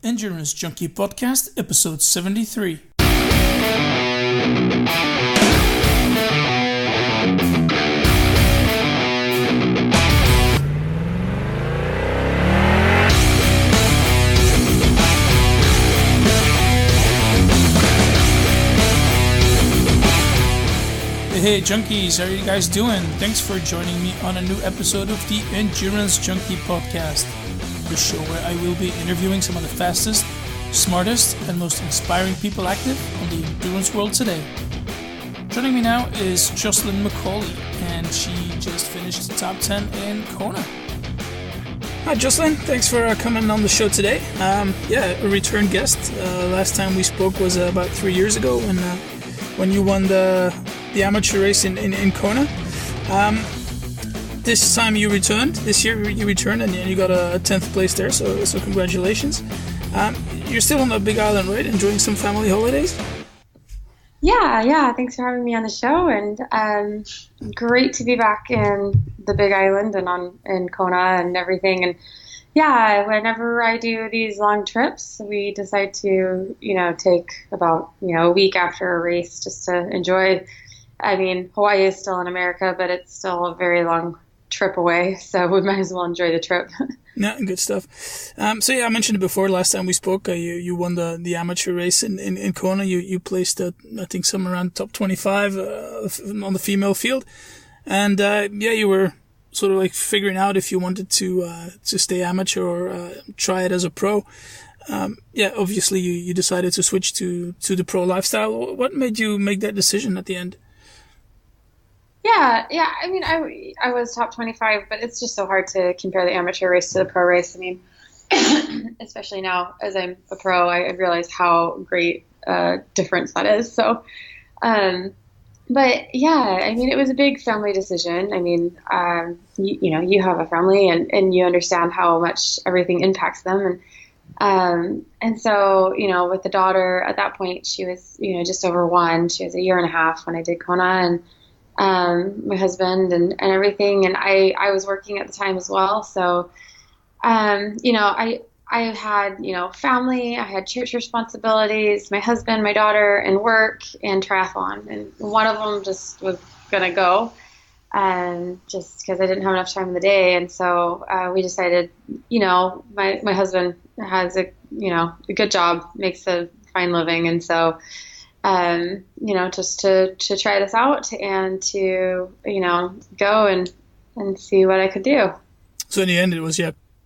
Endurance Junkie Podcast, episode 73. Hey Junkies, how are you guys doing? Thanks for joining me on a new episode of the Endurance Junkie Podcast, the show where I will be interviewing some of the fastest, smartest, and most inspiring people active on the endurance world today. Joining me now is Jocelyn McCauley, and she just finished the top 10 in Kona. Hi Jocelyn, thanks for coming on the show today. A return guest. Last time we spoke was about 3 years ago when you won the amateur race in Kona. This time you returned. This year you returned and you got a 10th place there, so congratulations. You're still on the Big Island, right? Enjoying some family holidays? Yeah. Thanks for having me on the show, and great to be back in the Big Island and in Kona and everything. And yeah, whenever I do these long trips, we decide to, take about, a week after a race just to enjoy. I mean, Hawaii is still in America, but it's still a very long trip away, so we might as well enjoy the trip. Yeah, good stuff. I mentioned it before. Last time we spoke, you won the amateur race in Kona. You placed, I think, somewhere around top 25 on the female field. And you were sort of like figuring out if you wanted to stay amateur or try it as a pro. Obviously you decided to switch to the pro lifestyle. What made you make that decision at the end? Yeah. I mean, I was top 25, but it's just so hard to compare the amateur race to the pro race. I mean, especially now as I'm a pro, I realize how great difference that is. So, but yeah, I mean, it was a big family decision. I mean, you have a family and you understand how much everything impacts them. And so, with the daughter at that point, she was, just over 1. She was a year and a half when I did Kona, and my husband and everything. And I was working at the time as well. So, I had, family, I had church responsibilities, my husband, my daughter, and work and triathlon. And one of them just was going to go, just because I didn't have enough time in the day. And so, we decided, my husband has a good job, makes a fine living. And so, just to try this out and to, go and see what I could do. So in the end, it was,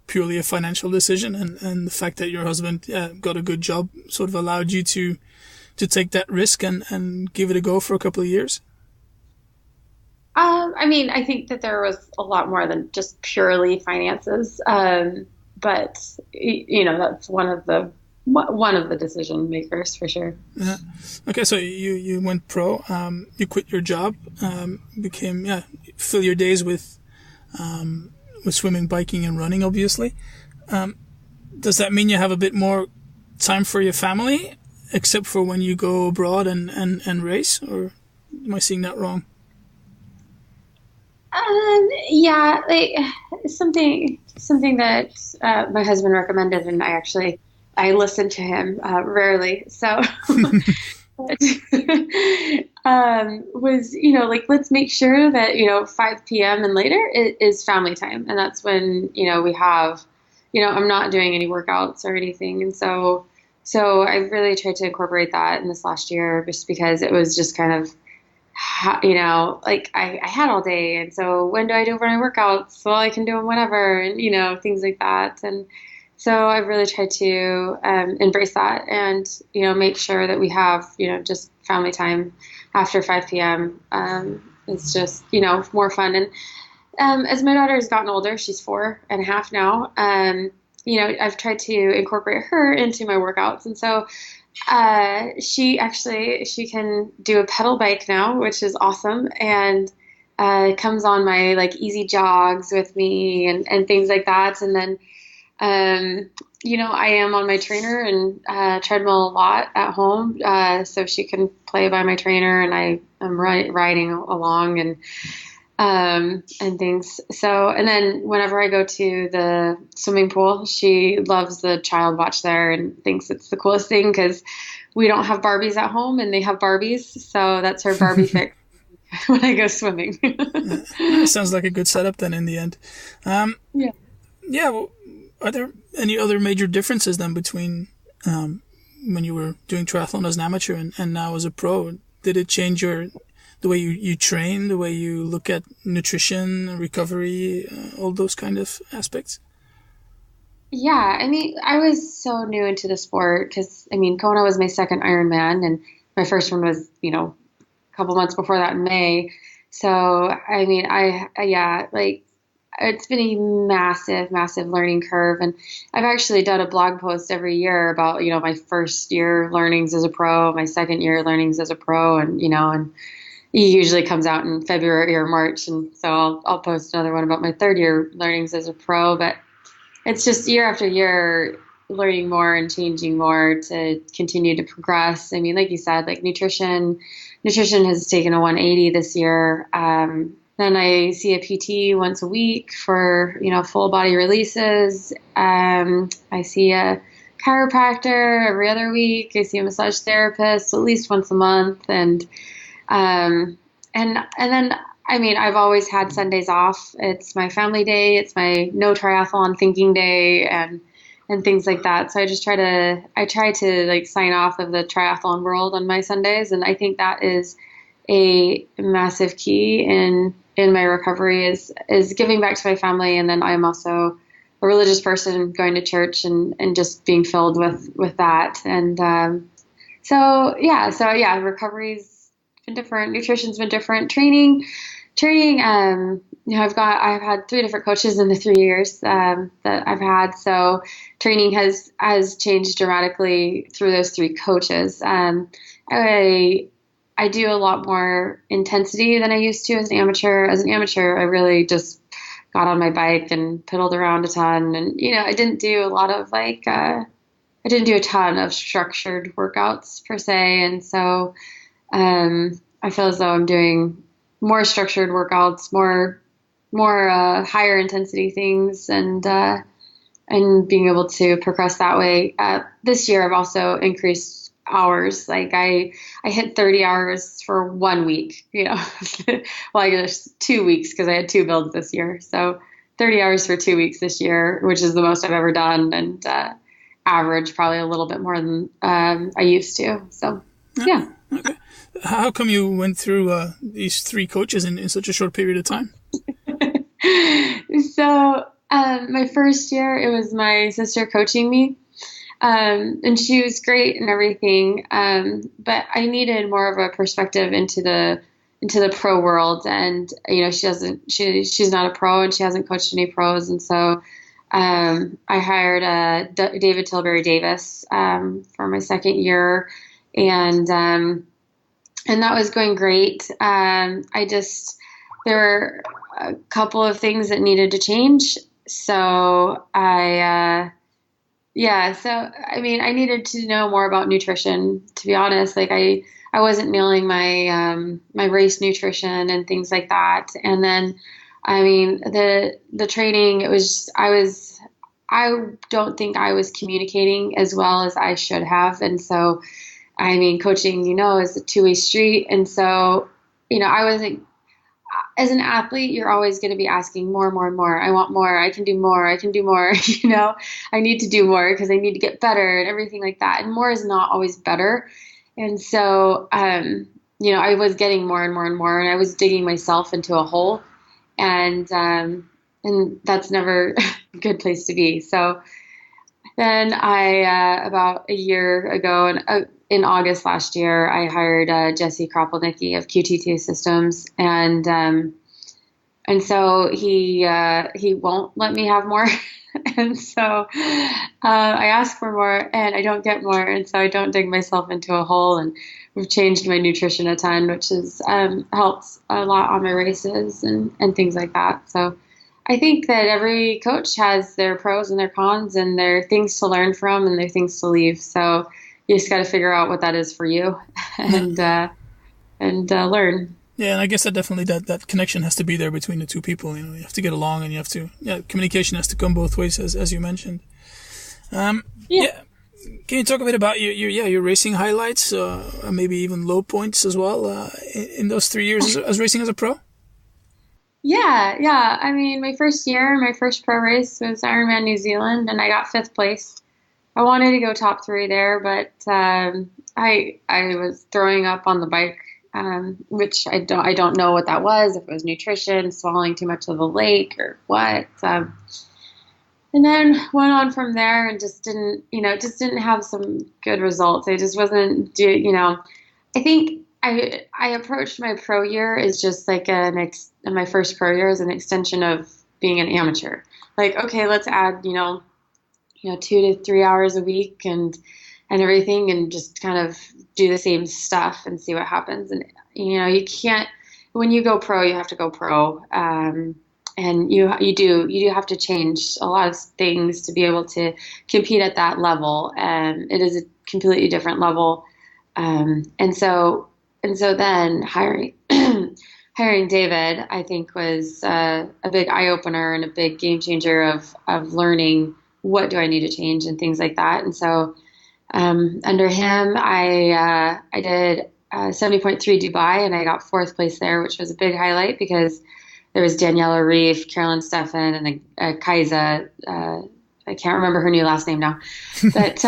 purely a financial decision, and the fact that your husband got a good job sort of allowed you to take that risk and give it a go for a couple of years? I mean, I think that there was a lot more than just purely finances. But, that's one of the decision makers for sure. Yeah. Okay, so you went pro. You quit your job. Fill your days with swimming, biking, and running. Obviously, does that mean you have a bit more time for your family, except for when you go abroad and race? Or am I seeing that wrong? Something that my husband recommended, and I listen to him rarely. So, was, let's make sure that, 5 p.m. and later is family time. And that's when, we have, I'm not doing any workouts or anything. And so I really tried to incorporate that in this last year, just because it was just kind of, I had all day. And so when do I do my workouts? Well, I can do them whenever, and, things like that. And so I really tried to embrace that and, make sure that we have, just family time after 5 p.m. It's just, more fun. And as my daughter has gotten older, she's 4.5 now, I've tried to incorporate her into my workouts. And so she can do a pedal bike now, which is awesome. And comes on my easy jogs with me and things like that. And then I am on my trainer and treadmill a lot at home, so she can play by my trainer, and I am riding along. And and things. So, and then whenever I go to the swimming pool, she loves the child watch there and thinks it's the coolest thing because we don't have Barbies at home and they have Barbies. So that's her Barbie fix when I go swimming. Sounds like a good setup then in the end. Yeah. Yeah. Well, are there any other major differences then between when you were doing triathlon as an amateur and now as a pro? Did it change the way you train, the way you look at nutrition, recovery, all those kind of aspects? Yeah, I mean, I was so new into the sport because, I mean, Kona was my second Ironman, and my first one was, a couple months before that in May. So, I mean, like, it's been a massive, massive learning curve. And I've actually done a blog post every year about, my first year learnings as a pro, my second year learnings as a pro, and, and it usually comes out in February or March. And so I'll post another one about my third year learnings as a pro, but it's just year after year learning more and changing more to continue to progress. I mean, like you said, like nutrition has taken a 180 this year. Then I see a PT once a week for, full body releases. I see a chiropractor every other week. I see a massage therapist at least once a month. And then, I mean, I've always had Sundays off. It's my family day. It's my no triathlon thinking day and things like that. So I try to like sign off of the triathlon world on my Sundays. And I think that is a massive key in my recovery is giving back to my family. And then I'm also a religious person, going to church and just being filled with that. And, so recovery's been different. Nutrition's been different. Training, I've had 3 different coaches in the 3 years that I've had. So training has changed dramatically through those 3 coaches. I do a lot more intensity than I used to as an amateur. As an amateur, I really just got on my bike and pedaled around a ton. And, I didn't do a ton of structured workouts per se. And so I feel as though I'm doing more structured workouts, more higher intensity things, and being able to progress that way. This year, I've also increased hours. Like I hit 30 hours for 1 week. Well, I guess 2 weeks because I had 2 builds this year. So 30 hours for 2 weeks this year, which is the most I've ever done, and average probably a little bit more than I used to. So yeah. Okay. How come you went through these 3 coaches in such a short period of time? So my first year, it was my sister coaching me, and she was great and everything. But I needed more of a perspective into the pro world, and she's not a pro and she hasn't coached any pros, and so I hired David Tilbury Davis for my second year, and that was going great. There were a couple of things that needed to change. So I needed to know more about nutrition, to be honest. Like I wasn't nailing my race nutrition and things like that. And then, I mean, the training, I don't think I was communicating as well as I should have. And so, I mean, coaching, is a 2-way street. And so, I wasn't, as an athlete, you're always going to be asking more and more and more. I want more. I can do more. I can do more. I need to do more because I need to get better and everything like that. And more is not always better. And so, I was getting more and more and more, and I was digging myself into a hole, and that's never a good place to be. So then about a year ago, and in August last year, I hired Jesse Kropelnicki of QT2 Systems, and so he won't let me have more, and so I ask for more, and I don't get more, and so I don't dig myself into a hole. And we've changed my nutrition a ton, which has helped a lot on my races and things like that. So I think that every coach has their pros and their cons, and their things to learn from and their things to leave. So you just got to figure out what that is for you and learn. Yeah, and I guess that definitely that connection has to be there between the two people. You have to get along, and you have to communication has to come both ways, as you mentioned. Yeah. Can you talk a bit about your racing highlights, maybe even low points as well, in those 3 years as racing as a pro? Yeah. I mean, my first pro race was Ironman New Zealand, and I got 5th place. I wanted to go top 3 there, but I was throwing up on the bike, which I don't know what that was. If it was nutrition, swallowing too much of the lake, or what. And then went on from there and just didn't have some good results. I just wasn't I think I approached my pro year as just like my first pro year as an extension of being an amateur. Like, okay, let's add, 2 to 3 hours a week and everything, and just kind of do the same stuff and see what happens. And, you can't, when you go pro, you have to go pro. And you do have to change a lot of things to be able to compete at that level. And it is a completely different level. And so then hiring David, I think, was a big eye opener and a big game changer of learning what do I need to change and things like that. And so under him, I did 70.3 Dubai, and I got 4th place there, which was a big highlight because there was Daniela Reef, Carolyn Steffen, and Kaisa. I can't remember her new last name now. But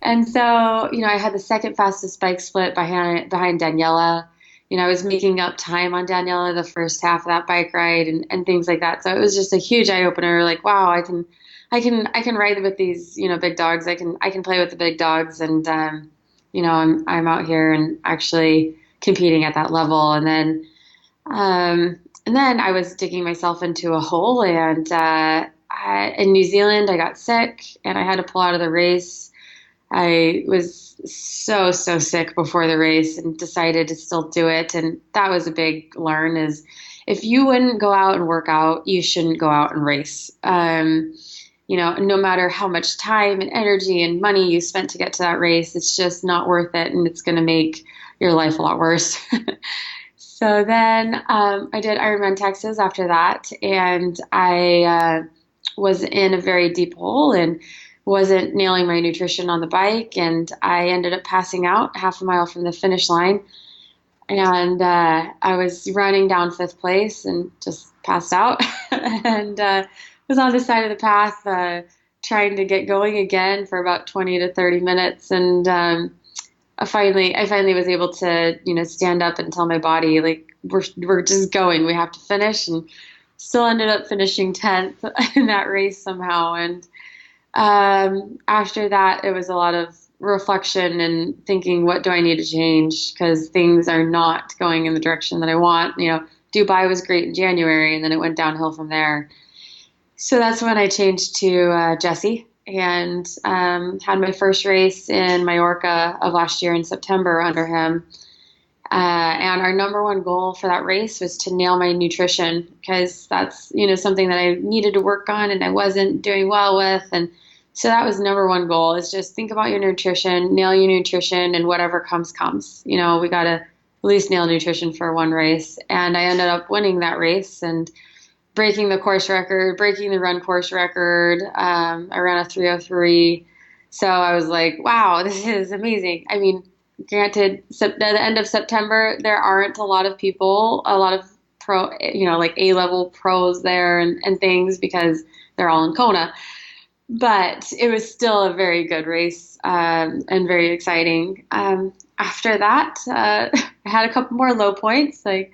and so, I had the 2nd fastest bike split behind Daniela. I was making up time on Daniela the first half of that bike ride and things like that. So it was just a huge eye opener. Like, wow, I can ride with these, big dogs. I can play with the big dogs, and I'm out here and actually competing at that level. And then I was digging myself into a hole, and in New Zealand, I got sick and I had to pull out of the race. I was so sick before the race and decided to still do it. And that was a big learn, is if you wouldn't go out and work out, you shouldn't go out and race. No matter how much time and energy and money you spent to get to that race, it's just not worth it. And it's going to make your life a lot worse. So then I did Ironman Texas after that, and I was in a very deep hole and wasn't nailing my nutrition on the bike, and I ended up passing out half a mile from the finish line, and I was running down 5th place and just passed out and was on the side of the path trying to get going again for about 20 to 30 minutes, and I finally was able to, stand up and tell my body, like, we're just going. We have to finish, and still ended up finishing 10th in that race somehow. And after that, it was a lot of reflection and thinking, what do I need to change? Because things are not going in the direction that I want. Dubai was great in January, and then it went downhill from there. So that's when I changed to Jesse, and had my first race in Mallorca of last year in September under him. And our number one goal for that race was to nail my nutrition, because that's, something that I needed to work on and I wasn't doing well with. And so that was number one goal, is just think about your nutrition, nail your nutrition, and whatever comes. We got to at least nail nutrition for one race. And I ended up winning that race and breaking the course record, breaking the run course record. I ran a 3:03. So I was like, wow, this is amazing. I mean, granted, at the end of September, there aren't a lot of people, a lot of pro, like A-level pros there and things, because they're all in Kona. But it was still a very good race and very exciting. After that, I had a couple more low points, like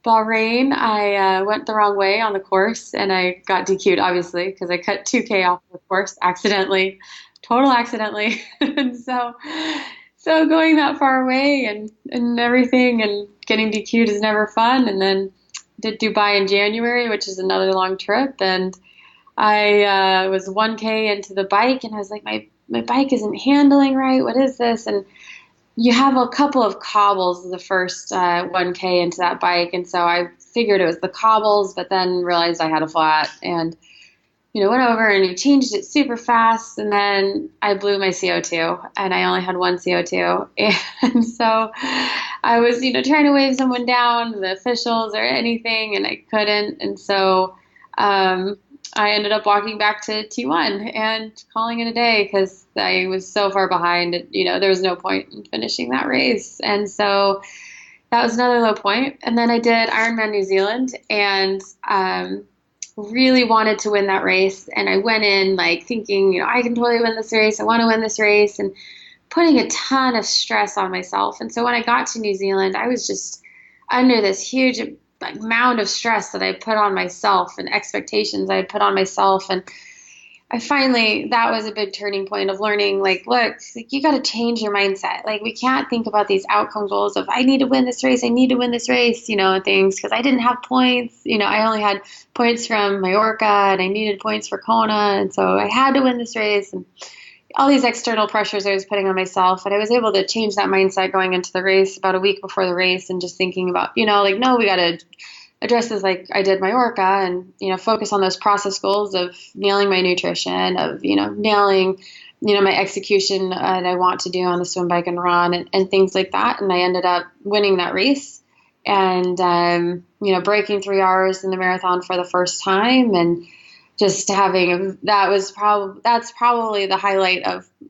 Bahrain. I went the wrong way on the course, and I got DQ'd, obviously, because I cut 2K off the course accidentally, accidentally. And so going that far away and everything and getting DQ'd is never fun. And then did Dubai in January, which is another long trip. And I was 1K into the bike, and I was like, my bike isn't handling right. What is this? And you have a couple of cobbles the first 1K into that bike. And so I figured it was the cobbles, but then realized I had a flat. And, went over and we changed it super fast. And then I blew my CO2 and I only had one CO2. And so I was, trying to wave someone down, the officials or anything, and I couldn't. And so I ended up walking back to T1 and calling it a day because I was so far behind. There was no point in finishing that race. And so that was another low point. And then I did Ironman New Zealand and really wanted to win that race. And I went in like thinking, I can totally win this race. I want to win this race, and putting a ton of stress on myself. And so when I got to New Zealand, I was just under this huge mound of stress that I put on myself and expectations I had put on myself. And that was a big turning point of learning, look, you got to change your mindset. We can't think about these outcome goals of, I need to win this race, and things, because I didn't have points. I only had points from Mallorca and I needed points for Kona. And so I had to win this race, and all these external pressures I was putting on myself. And I was able to change that mindset going into the race about a week before the race, and just thinking about, no, we got to address this like I did Mallorca, and, focus on those process goals of nailing my nutrition, of, nailing, my execution that I want to do on the swim, bike, and run, and things like that. And I ended up winning that race and, breaking 3 hours in the marathon for the first time. And just that's probably the highlight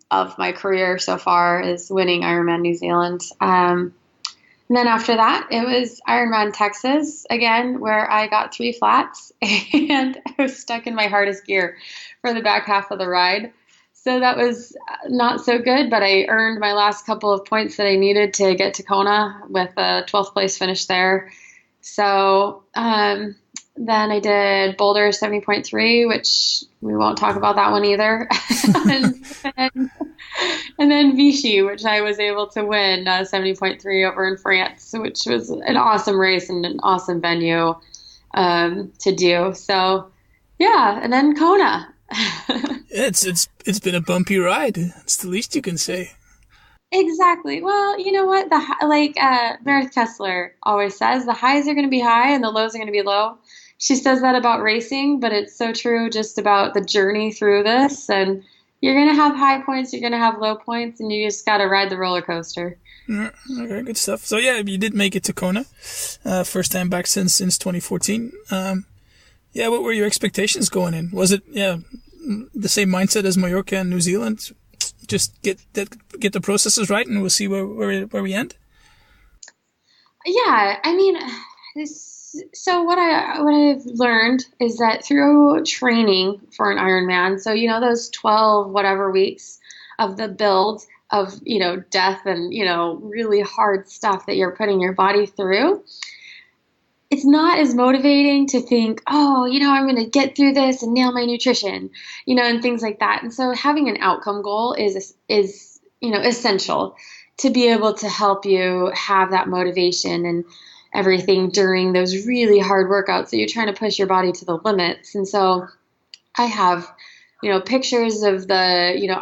of my career so far, is winning Ironman New Zealand. And then after that, it was Ironman Texas again, where I got 3 flats and I was stuck in my hardest gear for the back half of the ride. So that was not so good, but I earned my last couple of points that I needed to get to Kona with a 12th place finish there. So then I did Boulder 70.3, which we won't talk about that one either. and then Vichy, which I was able to win 70.3 over in France, which was an awesome race and an awesome venue to do. So yeah, and then Kona. It's been a bumpy ride. It's the least you can say. Exactly. Well, you know what? Meredith Kessler always says, the highs are going to be high and the lows are going to be low. She says that about racing, but it's so true just about the journey through this. And you're going to have high points, you're going to have low points, and you just got to ride the roller coaster. Okay, good stuff. So yeah, you did make it to Kona, first time back since 2014. What were your expectations going in? Was it the same mindset as Mallorca and New Zealand? Just get the processes right, and we'll see where we end. Yeah, I mean, so what I've learned is that through training for an Ironman, so those 12 whatever weeks of the build of death and really hard stuff that you're putting your body through, it's not as motivating to think, I'm going to get through this and nail my nutrition, and things like that. And so having an outcome goal is essential to be able to help you have that motivation and everything during those really hard workouts that you're trying to push your body to the limits. And so I have, pictures of the,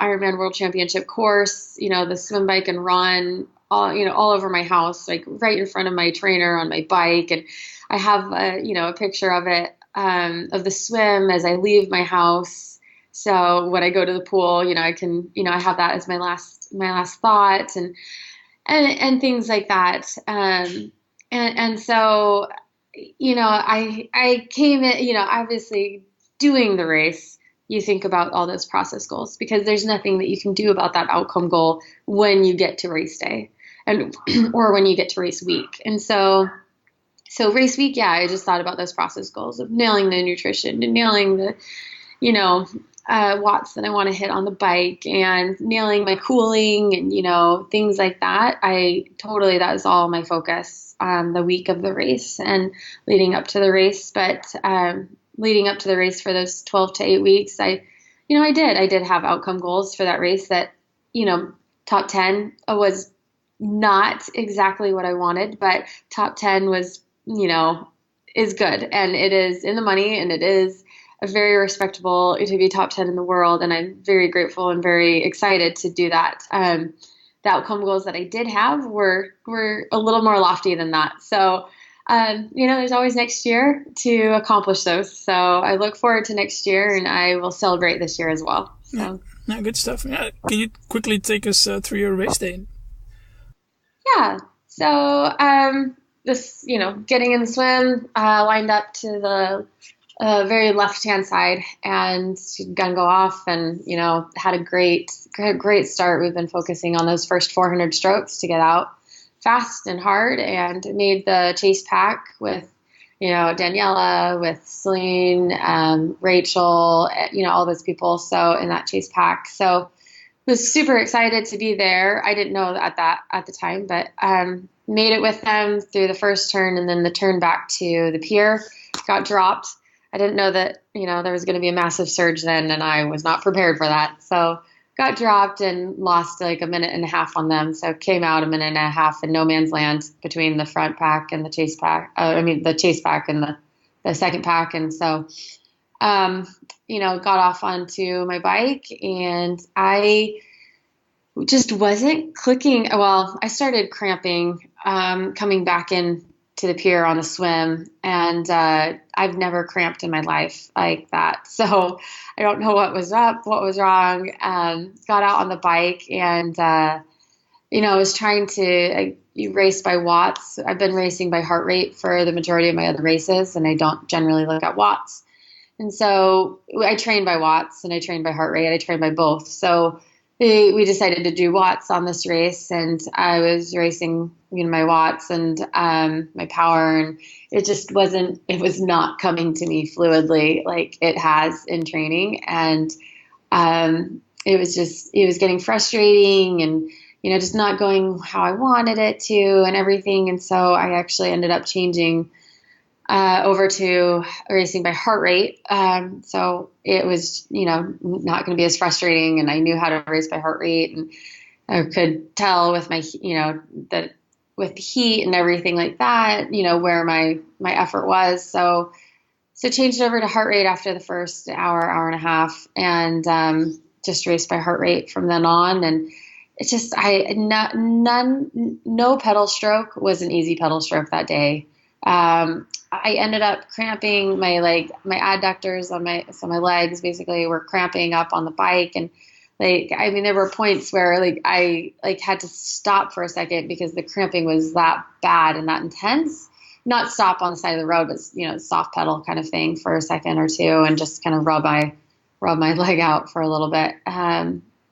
Ironman World Championship course, the swim, bike, and run, all over my house, like right in front of my trainer on my bike. And I have a picture of it, of the swim as I leave my house. So when I go to the pool, I can, I have that as my last thought and things like that. And so, I came in, obviously doing the race, you think about all those process goals, because there's nothing that you can do about that outcome goal when you get to race day or when you get to race week. And so race week, I just thought about those process goals of nailing the nutrition and nailing the, watts that I want to hit on the bike and nailing my cooling and, things like that. That was all my focus the week of the race and leading up to the race. But leading up to the race for those 12 to 8 weeks, I did have outcome goals for that race that, top 10 was not exactly what I wanted, but top 10 was, is good. And it is in the money, and it is a very respectable to be top 10 in the world. And I'm very grateful and very excited to do that. The outcome goals that I did have were a little more lofty than that. So there's always next year to accomplish those. So I look forward to next year, and I will celebrate this year as well. So. Yeah, good stuff. Yeah. Can you quickly take us through your race day? Yeah. So getting in the swim, lined up to the very left-hand side, and gun go off, and had a great start. We've been focusing on those first 400 strokes to get out fast and hard, and made the chase pack with Daniela, with Celine, Rachel, all those people. So in that chase pack, so was super excited to be there. I didn't know at the time, but made it with them through the first turn, and then the turn back to the pier got dropped. I didn't know that there was going to be a massive surge then, and I was not prepared for that. So got dropped and lost like a minute and a half on them. So came out a minute and a half in no man's land between the front pack and the chase pack. The chase pack and the second pack, and so. Got off onto my bike, and I just wasn't clicking. Well, I started cramping coming back in to the pier on the swim, and I've never cramped in my life like that. So I don't know what was up, what was wrong. Got out on the bike, and I was trying to race by watts. I've been racing by heart rate for the majority of my other races, and I don't generally look at watts. And so I train by watts, and I train by heart rate. I train by both. So we decided to do watts on this race, and I was racing my watts and my power, and it was not coming to me fluidly like it has in training. And it was getting frustrating, and just not going how I wanted it to and everything. And so I actually ended up changing over to racing by heart rate. So it was, not going to be as frustrating, and I knew how to race by heart rate, and I could tell with my, that with the heat and everything like that, where my effort was. So changed over to heart rate after the first hour and a half, and just raced by heart rate from then on. And it's just, no pedal stroke was an easy pedal stroke that day. I ended up cramping my adductors on my legs basically were cramping up on the bike. And there were points where I had to stop for a second because the cramping was that bad and that intense. Not stop on the side of the road, but, soft pedal kind of thing for a second or two, and just kind of rub my leg out for a little bit.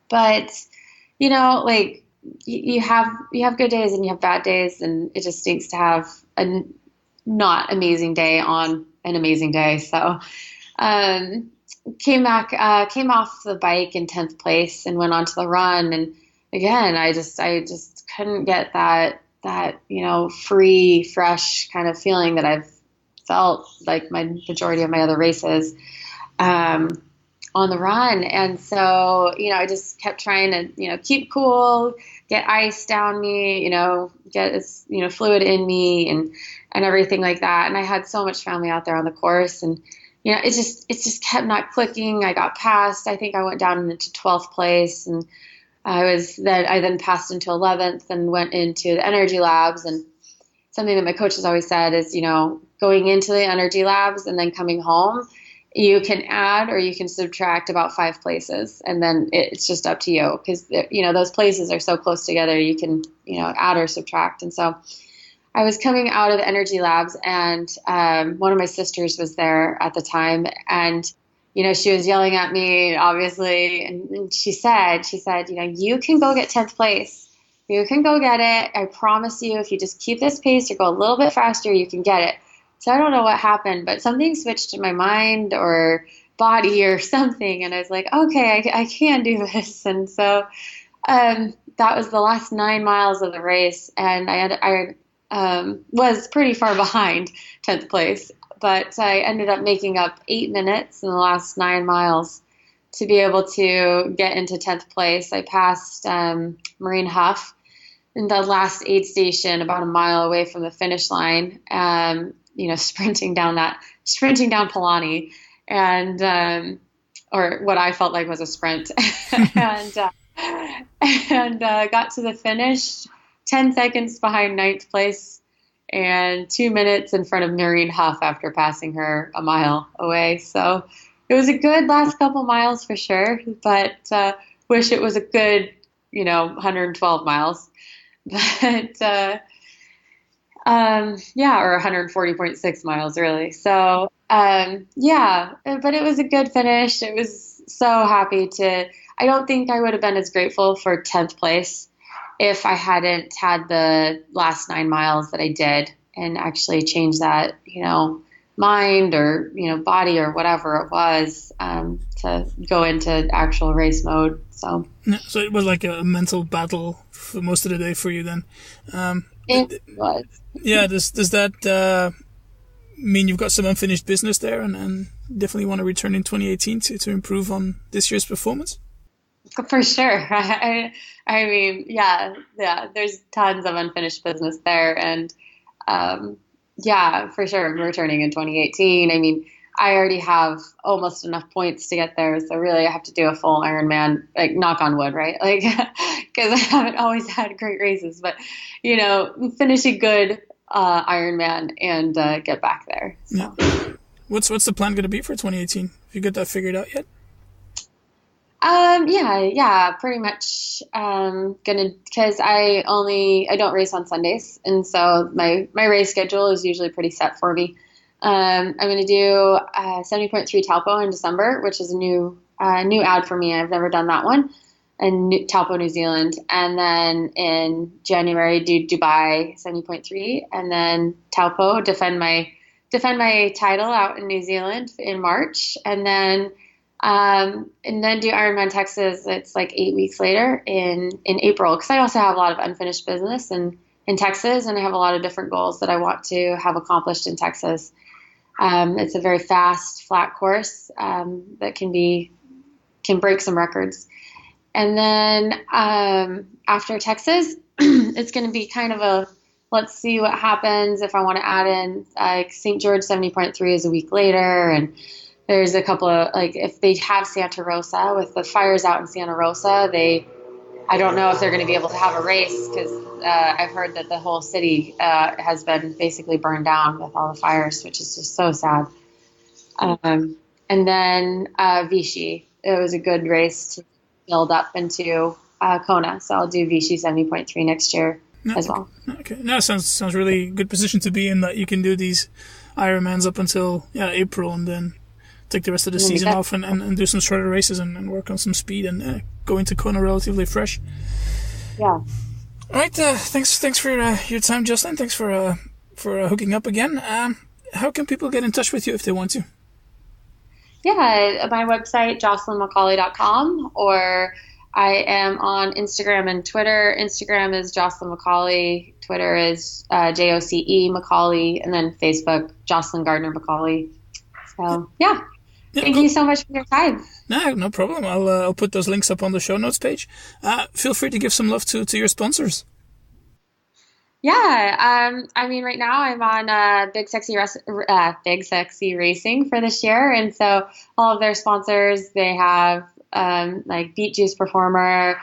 But, you have good days and you have bad days, and it just stinks to have a not amazing day on an amazing day. So, came off the bike in 10th place and went on to the run. And again, I just couldn't get that, free, fresh kind of feeling that I've felt like my majority of my other races, on the run. And so, I just kept trying to, keep cool, get ice down me, get fluid in me and everything like that. And I had so much family out there on the course, and, it just kept not clicking. I got passed. I think I went down into 12th place, and I then passed into 11th and went into the energy labs. And something that my coach has always said is, going into the energy labs and then coming home, you can add or you can subtract about 5 places, and then it's just up to you, because those places are so close together. You can add or subtract. And so I was coming out of the energy labs, and one of my sisters was there at the time, and she was yelling at me, obviously, and she said you can go get 10th place. You can go get it. I promise you, if you just keep this pace or go a little bit faster, you can get it. So I don't know what happened, but something switched in my mind or body or something. And I was like, okay, I can do this. And so that was the last 9 miles of the race. And I was pretty far behind 10th place, but I ended up making up 8 minutes in the last 9 miles to be able to get into 10th place. I passed Marine Huff in the last aid station about a mile away from the finish line. Sprinting down Polani, and or what I felt like was a sprint, and got to the finish 10 seconds behind 9th place, and 2 minutes in front of Noreen Huff after passing her a mile away. So it was a good last couple miles for sure, but wish it was a good, 112 miles. But yeah, or 140.6 miles really. So yeah, but it was a good finish. It was so happy to. I don't think I would have been as grateful for 10th place if I hadn't had the last 9 miles that I did and actually changed that, mind or, body or whatever it was, to go into actual race mode. So it was like a mental battle for most of the day for you then. It was. Yeah. Does that mean you've got some unfinished business there and definitely want to return in 2018 to improve on this year's performance? For sure. I mean, yeah, there's tons of unfinished business there. And yeah, for sure, I'm returning in 2018. I mean, I already have almost enough points to get there. So really I have to do a full Ironman, like knock on wood, right? Like, because I haven't always had great races, but, finish a good Ironman and get back there. So. Yeah. What's the plan going to be for 2018? Have you got that figured out yet? Yeah, pretty much, because I don't race on Sundays. And so my race schedule is usually pretty set for me. I'm going to do 70.3 Taupo in December, which is a new ad for me. I've never done that one, and Taupo, New Zealand. And then in January, do Dubai 70.3, and then Taupo, defend my title out in New Zealand in March. And then do Ironman Texas. It's like 8 weeks later in April, because I also have a lot of unfinished business in Texas, and I have a lot of different goals that I want to have accomplished in Texas. It's a very fast, flat course that can break some records. And then after Texas, it's going to be kind of a let's see what happens if I want to add in St. George 70.3 is a week later, and there's a couple of, if they have Santa Rosa, with the fires out in Santa Rosa, I don't know if they're going to be able to have a race, because I've heard that the whole city has been basically burned down with all the fires, which is just so sad. And then Vichy, it was a good race to build up into Kona, so I'll do Vichy 70.3 next year as well. Okay, no, sounds really good position to be in, that you can do these Ironmans up until April, and then take the rest of the season off and do some shorter races and work on some speed and go into Kona relatively fresh. Yeah. All right. Thanks for your time, Jocelyn. Thanks for hooking up again. How can people get in touch with you if they want to? Yeah, my website, jocelynmccauley.com, or I am on Instagram and Twitter. Instagram is Jocelyn McCauley. Twitter is JOCE McCauley, and then Facebook, Jocelyn Gardner McCauley. So yeah. Thank you so much for your time. No problem. I'll put those links up on the show notes page. Feel free to give some love to your sponsors. Yeah, I mean, right now I'm on Big Sexy Racing for this year, and so all of their sponsors, they have like Beet Juice Performer,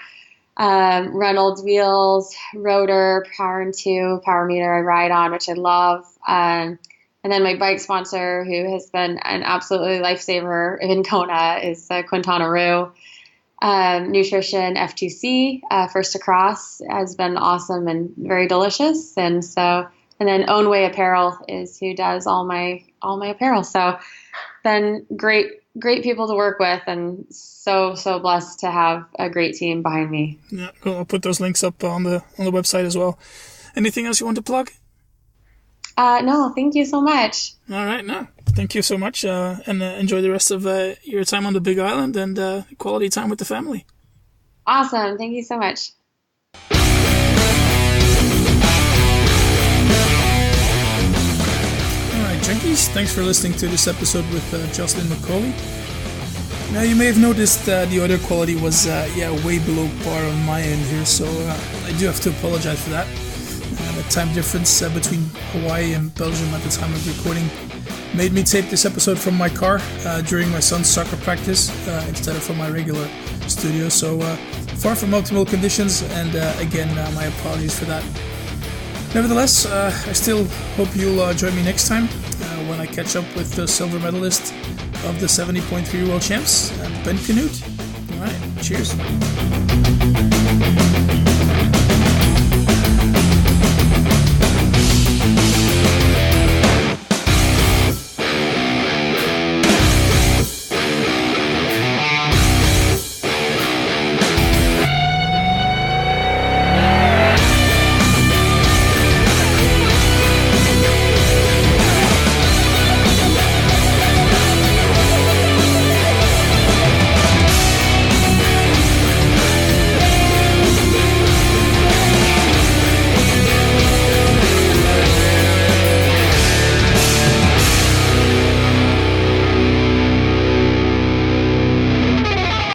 Reynolds Wheels, Rotor, Power and 2, Power Meter I ride on, which I love. And then my bike sponsor, who has been an absolutely lifesaver in Kona, is Quintana Roo. Nutrition F2C, First Across, has been awesome and very delicious. And then Own Way Apparel is who does all my apparel. So been great people to work with, and so blessed to have a great team behind me. Yeah, cool. I'll put those links up on the website as well. Anything else you want to plug? No, thank you so much. All right, no, thank you so much, and enjoy the rest of your time on the Big Island and quality time with the family. Awesome, thank you so much. All right, Junkies, thanks for listening to this episode with Jocelyn McCauley. Now, you may have noticed the audio quality was way below par on my end here, so I do have to apologize for that. The time difference between Hawaii and Belgium at the time of recording made me tape this episode from my car during my son's soccer practice instead of from my regular studio, so far from optimal conditions, and again, my apologies for that. Nevertheless, I still hope you'll join me next time when I catch up with the silver medalist of the 70.3 World Champs, Ben Canute. All right, cheers.